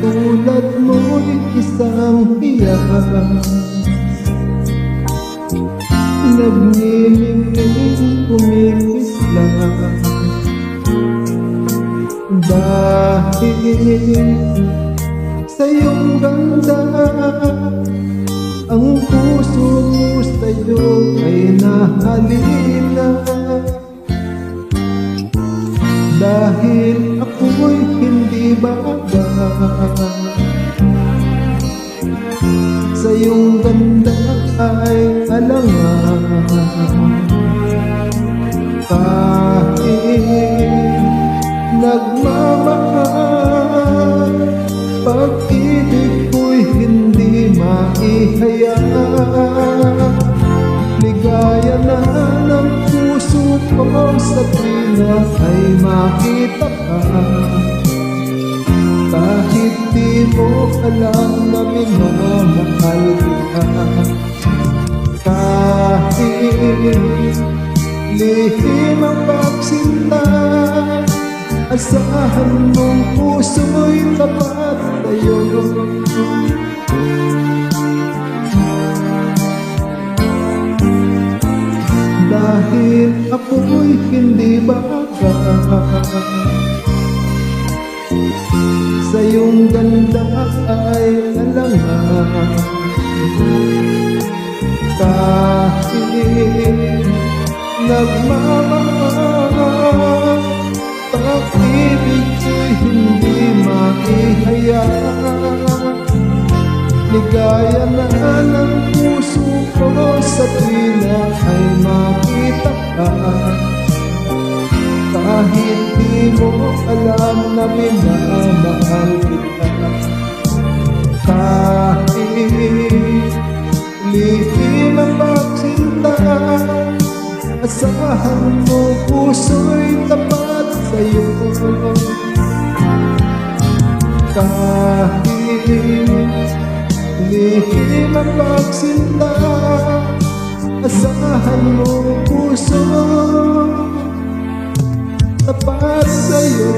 tulad mo'y isang hiyaw, nagniningning kumikislang. Dahil sa iyong ganda, ang puso mo sa'yo ay nahalina. Dahil ako'y hindi bagay sa iyong ganda ay alangan. Kahit nagmamahal, pag-ibig ko'y hindi maihaya. Ligaya na ng puso ko sa tuwina ay makita ka. Kahit di mo alam na minamahal kita. Kahit lihim ang pagsinta, asahan mong puso'y tapat sa'yo. Dahil ako'y hindi bagay sa iyong ganda ay alangan. Kahit nagmamahal, pag-ibig ko'y hindi maihaya. Ligaya na ng puso ko sa tuwina ay makita ka. Kahit di mo alam na minamahal kita. Kahit lihim ang pagsinta, asahan mo puso'y tapat sa'yo. Kahit lihim ang pagsinta, asahan mo puso tapat sa'yo.